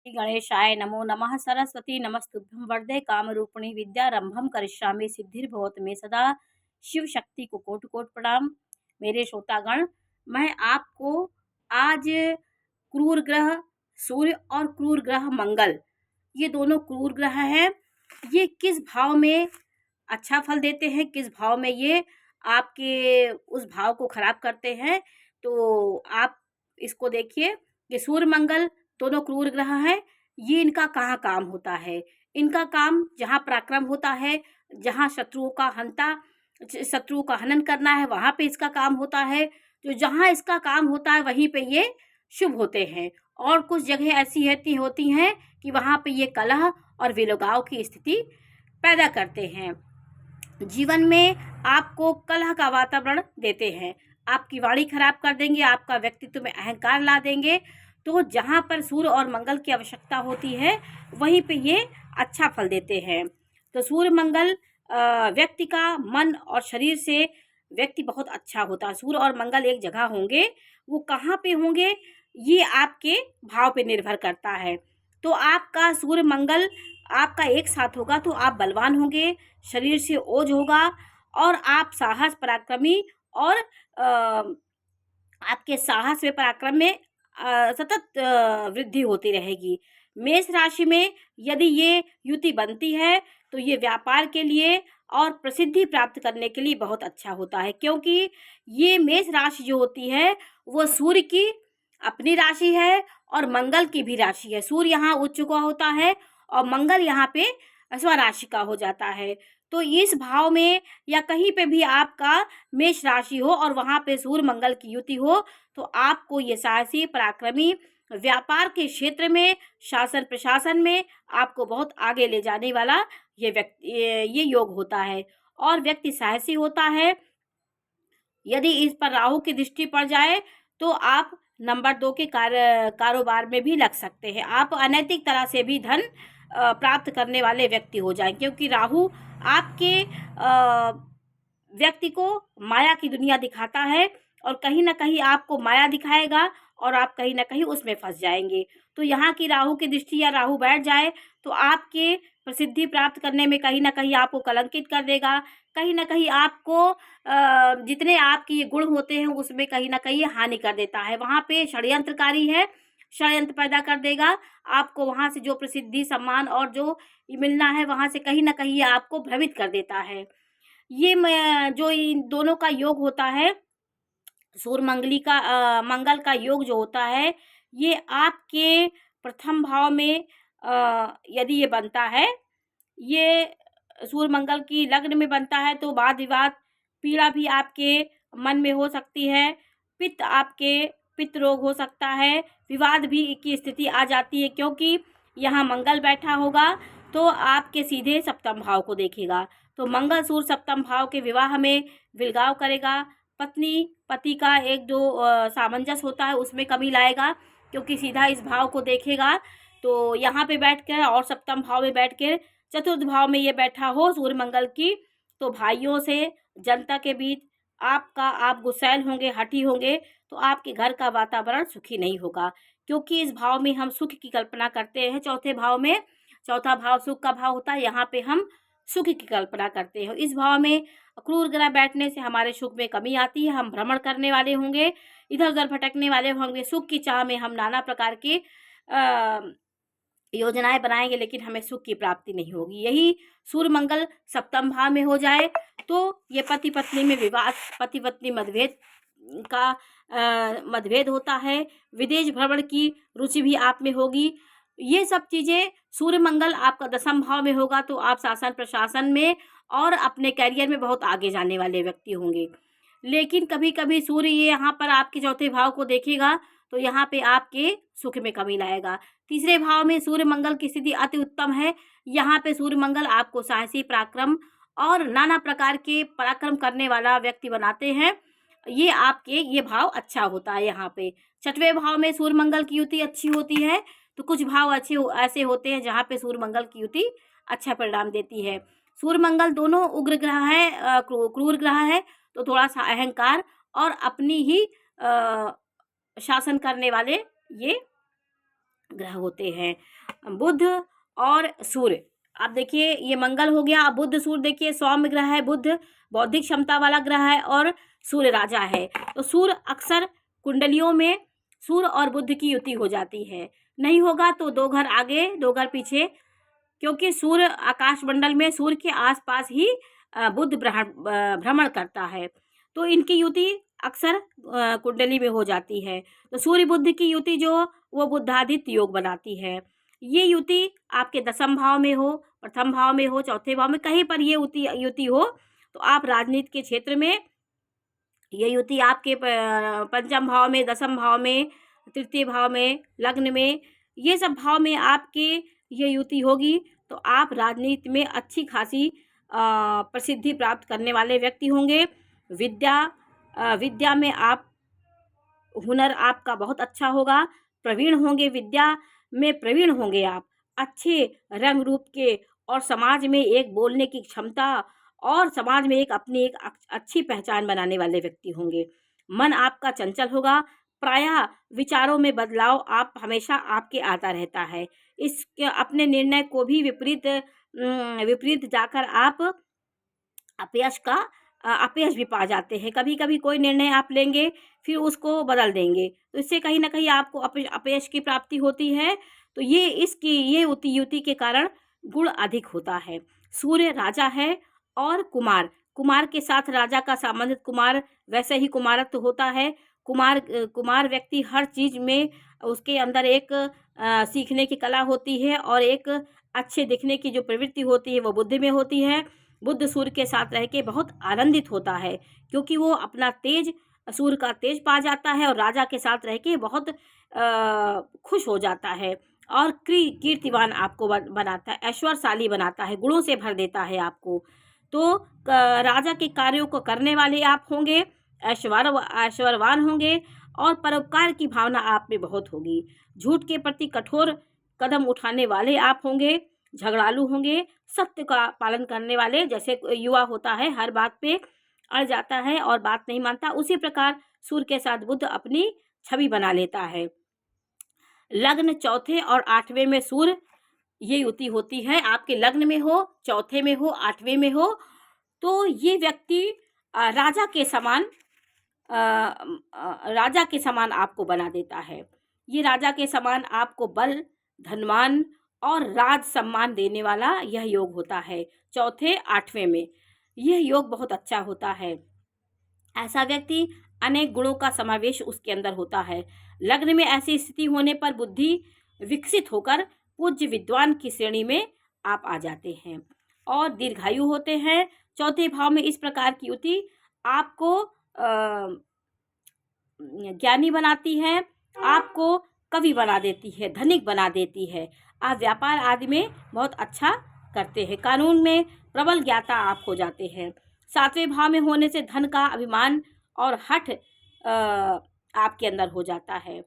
श्री गणेशाय नमो नमः। सरस्वती नमस्तुभ्यं वरदे कामरूपिणी विद्यारंभं करिष्यामि सिद्धिर्भवतु मे सदा। शिव शक्ति को कोटि कोटि प्रणाम। मेरे श्रोतागण, मैं आपको आज क्रूर ग्रह सूर्य और क्रूर ग्रह मंगल, ये दोनों क्रूर ग्रह हैं, ये किस भाव में अच्छा फल देते हैं, किस भाव में ये आपके उस भाव को खराब करते हैं। तो आप इसको देखिए कि सूर्य मंगल दोनों क्रूर ग्रह हैं। ये इनका कहाँ काम होता है? इनका काम जहाँ पराक्रम होता है, जहाँ शत्रुओं का हनन करना है, वहाँ पे इसका काम होता है। तो जहाँ इसका काम होता है वहीं पे ये शुभ होते हैं। और कुछ जगह ऐसी होती हैं कि वहाँ पे ये कलह और विलोगाव की स्थिति पैदा करते हैं। जीवन में आपको कलह का वातावरण देते हैं, आपकी वाणी खराब कर देंगे, आपका व्यक्तित्व में अहंकार ला देंगे। तो जहाँ पर सूर्य और मंगल की आवश्यकता होती है वहीं पे ये अच्छा फल देते हैं। तो सूर्य मंगल व्यक्ति का मन और शरीर से व्यक्ति बहुत अच्छा होता है। सूर्य और मंगल एक जगह होंगे, वो कहाँ पे होंगे ये आपके भाव पे निर्भर करता है। तो आपका सूर्य मंगल आपका एक साथ होगा तो आप बलवान होंगे, शरीर से ओज होगा और आप साहस पराक्रमी और आपके साहस व पराक्रम में सतत वृद्धि होती रहेगी। मेष राशि में यदि ये युति बनती है तो ये व्यापार के लिए और प्रसिद्धि प्राप्त करने के लिए बहुत अच्छा होता है, क्योंकि ये मेष राशि जो होती है वो सूर्य की अपनी राशि है और मंगल की भी राशि है। सूर्य यहाँ उच्च का होता है और मंगल यहाँ पे स्वराशि का हो जाता है। तो इस भाव में या कहीं पे भी आपका मेष राशि हो और वहाँ पे सूर्य मंगल की युति हो तो आपको ये साहसी पराक्रमी व्यापार के क्षेत्र में, शासन प्रशासन में आपको बहुत आगे ले जाने वाला ये योग होता है। और व्यक्ति साहसी होता है। यदि इस पर राहु की दृष्टि पड़ जाए तो आप नंबर 2 के कारोबार में भी लग सकते हैं। आप अनैतिक तरह से भी धन प्राप्त करने वाले व्यक्ति हो जाएं, क्योंकि राहु आपके व्यक्ति को माया की दुनिया दिखाता है और कहीं ना कहीं आपको माया दिखाएगा और आप कहीं ना कहीं उसमें फंस जाएंगे। तो यहाँ की राहु की दृष्टि या राहु बैठ जाए तो आपके प्रसिद्धि प्राप्त करने में कहीं ना कहीं आपको कलंकित कर देगा। कहीं ना कहीं आपको जितने आपके गुण होते हैं उसमें कहीं ना कहीं हानि कर देता है। वहाँ पे षड्यंत्रकारी है, षड्यंत्र पैदा कर देगा। आपको वहाँ से जो प्रसिद्धि सम्मान और जो मिलना है वहाँ से कहीं ना कहीं आपको भ्रमित कर देता है। ये जो इन दोनों का योग होता है, सूर्य मंगल का योग जो होता है, ये आपके प्रथम भाव में यदि ये बनता है, ये सूर्य मंगल की लग्न में बनता है तो वाद विवाद पीड़ा भी आपके मन में हो सकती है। पित्त रोग हो सकता है, विवाद भी की स्थिति आ जाती है, क्योंकि यहाँ मंगल बैठा होगा तो आपके सीधे सप्तम भाव को देखेगा। तो मंगल सूर्य सप्तम भाव के विवाह में विलगाव करेगा। पत्नी पति का एक जो सामंजस्य होता है उसमें कमी लाएगा, क्योंकि सीधा इस भाव को देखेगा। तो यहाँ पे बैठकर और सप्तम भाव में बैठकर चतुर्थ भाव में ये बैठा हो सूर्य मंगल की, तो भाइयों से, जनता के बीच आप गुस्सैल होंगे, हठी होंगे, तो आपके घर का वातावरण सुखी नहीं होगा। क्योंकि इस भाव में हम सुख की कल्पना करते हैं। चौथे भाव में, चौथा भाव सुख का भाव होता है, यहाँ पे हम सुख की कल्पना करते हैं। इस भाव में क्रूर ग्रह बैठने से हमारे सुख में कमी आती है। हम भ्रमण करने वाले होंगे, इधर उधर भटकने वाले होंगे। सुख की चाह में हम नाना प्रकार के योजनाएं बनाएंगे, लेकिन हमें सुख की प्राप्ति नहीं होगी। यही सूर्य मंगल सप्तम भाव में हो जाए तो ये पति पत्नी में विवाद, पति पत्नी मतभेद होता है। विदेश भ्रमण की रुचि भी आप में होगी। ये सब चीज़ें सूर्य मंगल आपका दसम भाव में होगा तो आप शासन प्रशासन में और अपने करियर में बहुत आगे जाने वाले व्यक्ति होंगे। लेकिन कभी कभी सूर्य ये यहाँ पर आपके चौथे भाव को देखेगा तो यहाँ पे आपके सुख में कमी लाएगा। तीसरे भाव में सूर्य मंगल की स्थिति अति उत्तम है। यहाँ पे सूर्य मंगल आपको साहसी पराक्रम और नाना प्रकार के पराक्रम करने वाला व्यक्ति बनाते हैं। ये भाव अच्छा होता है। यहाँ पे छठवें भाव में सूर्य मंगल की युति अच्छी होती है। तो कुछ भाव ऐसे होते हैं जहाँ पे सूर्य मंगल की युति अच्छा परिणाम देती है। सूर्य मंगल दोनों उग्र ग्रह है, क्रूर ग्रह है, तो थोड़ा सा अहंकार और अपनी ही शासन करने वाले ये ग्रह होते हैं। बुध और सूर्य, आप देखिए ये मंगल हो गया। अब बुध सूर्य देखिए सौम्य ग्रह है। बुध बौद्धिक क्षमता वाला ग्रह है और सूर्य राजा है। तो सूर्य अक्सर कुंडलियों में सूर्य और बुध की युति हो जाती है। नहीं होगा तो 2 घर आगे 2 घर पीछे, क्योंकि सूर्य आकाश मंडल में सूर्य के आसपास ही बुध भ्रमण करता है। तो इनकी युति अक्सर कुंडली में हो जाती है। तो सूर्य बुध की युति जो वो बुद्धादित्य योग बनाती है। ये युति आपके 10म भाव में हो, प्रथम भाव में हो, चौथे भाव में, कहीं पर ये युति हो तो आप राजनीति के क्षेत्र में, ये युति आपके 5म भाव में, 10म भाव में, तृतीय भाव में, लग्न में, ये सब भाव में आपके ये युति होगी तो आप राजनीति में अच्छी खासी प्रसिद्धि प्राप्त करने वाले व्यक्ति होंगे। विद्या में आप, हुनर आपका बहुत अच्छा होगा, प्रवीण होंगे, विद्या में प्रवीण होंगे आप, अच्छे रंग रूप के, और समाज में एक बोलने की क्षमता और समाज में एक अपनी एक अच्छी पहचान बनाने वाले व्यक्ति होंगे। मन आपका चंचल होगा, प्रायः विचारों में बदलाव आप हमेशा आपके आता रहता है। इसके अपने निर्णय को भी विपरीत जाकर आप अपयश भी पा जाते हैं। कभी कभी कोई निर्णय आप लेंगे फिर उसको बदल देंगे, तो इससे कहीं ना कहीं आपको अपयश की प्राप्ति होती है। तो ये युति के कारण गुण अधिक होता है। सूर्य राजा है और कुमार के साथ राजा का संबंधित कुमार, वैसे ही कुमारत्व होता है। कुमार व्यक्ति हर चीज में उसके अंदर एक सीखने की कला होती है और एक अच्छे दिखने की जो प्रवृत्ति होती है वो बुद्धि में होती है। बुध सूर्य के साथ रह के बहुत आनंदित होता है, क्योंकि वो अपना तेज, सूर्य का तेज पा जाता है और राजा के साथ रह के बहुत खुश हो जाता है और कीर्तिवान आपको बनाता है, ऐश्वर्यशाली बनाता है, गुणों से भर देता है आपको। तो राजा के कार्यों को करने वाले आप होंगे, ऐश्वर्यवान होंगे और परोपकार की भावना आप में बहुत होगी। झूठ के प्रति कठोर कदम उठाने वाले आप होंगे, झगड़ालू होंगे, सत्य का पालन करने वाले, जैसे युवा होता है हर बात पे अड़ जाता है और बात नहीं मानता, उसी प्रकार सूर्य के साथ बुध अपनी छवि बना लेता है। लग्न 4थे और 8वें में सूर्य, ये युति होती है। आपके लग्न में हो, 4थे में हो, 8वें में हो, तो ये व्यक्ति राजा के समान आपको बना देता है। ये राजा के समान आपको बल, धनवान और राज सम्मान देने वाला यह योग होता है। 4थे 8वें में यह योग बहुत अच्छा होता है। ऐसा व्यक्ति अनेक गुणों का समावेश उसके अंदर होता है। लग्न में ऐसी स्थिति होने पर बुद्धि विकसित होकर पूज्य विद्वान की श्रेणी में आप आ जाते हैं और दीर्घायु होते हैं। 4थे भाव में इस प्रकार की युति आपको ज्ञानी बनाती है, आपको कवि बना देती है, धनिक बना देती है। आप व्यापार आदि में बहुत अच्छा करते हैं, कानून में प्रबल ज्ञाता आप हो जाते हैं। 7वें भाव में होने से धन का अभिमान और हठ आपके अंदर हो जाता है।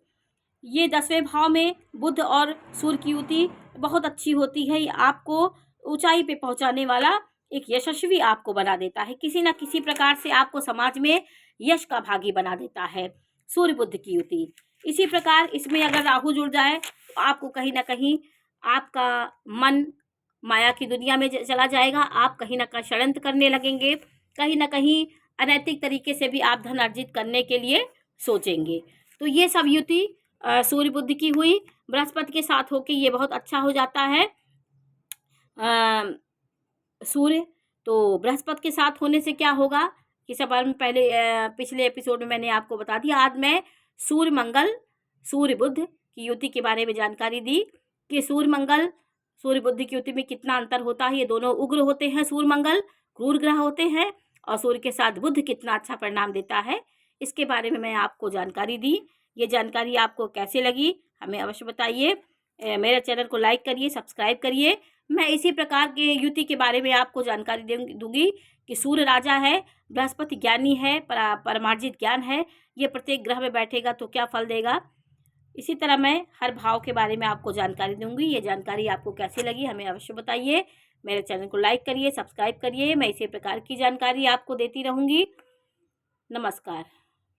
ये 10वें भाव में बुध और सूर्य की युति बहुत अच्छी होती है। ये आपको ऊंचाई पे पहुंचाने वाला एक यशस्वी आपको बना देता है, किसी न किसी प्रकार से आपको समाज में यश का भागी बना देता है सूर्य बुध की युति। इसी प्रकार इसमें अगर राहु जुड़ जाए तो आपको कहीं ना कहीं आपका मन माया की दुनिया में चला जाएगा। आप कहीं ना कहीं षड्यंत्र करने लगेंगे, कहीं ना कहीं अनैतिक तरीके से भी आप धन अर्जित करने के लिए सोचेंगे। तो ये सब युति सूर्य बुध की हुई। बृहस्पति के साथ होके ये बहुत अच्छा हो जाता है सूर्य। तो बृहस्पति के साथ होने से क्या होगा कि सब पहले पिछले एपिसोड में मैंने आपको बता दिया। आज मैं सूर्य मंगल सूर्य बुध की युति के बारे में जानकारी दी कि सूर्य मंगल सूर्य बुध की युति में कितना अंतर होता है। ये दोनों उग्र होते हैं, सूर्य मंगल क्रूर ग्रह होते हैं, और सूर्य के साथ बुध कितना अच्छा परिणाम देता है, इसके बारे में मैं आपको जानकारी दी। ये जानकारी आपको कैसे लगी हमें अवश्य बताइए। मेरे चैनल को लाइक करिए, सब्सक्राइब करिए। मैं इसी प्रकार के युति के बारे में आपको जानकारी दूंगी कि सूर्य राजा है, बृहस्पति ज्ञानी है, परमार्जित ज्ञान है, ये प्रत्येक ग्रह में बैठेगा तो क्या फल देगा। इसी तरह मैं हर भाव के बारे में आपको जानकारी दूंगी। ये जानकारी आपको कैसी लगी हमें अवश्य बताइए। मेरे चैनल को लाइक करिए, सब्सक्राइब करिए। मैं इसी प्रकार की जानकारी आपको देती रहूँगी। नमस्कार।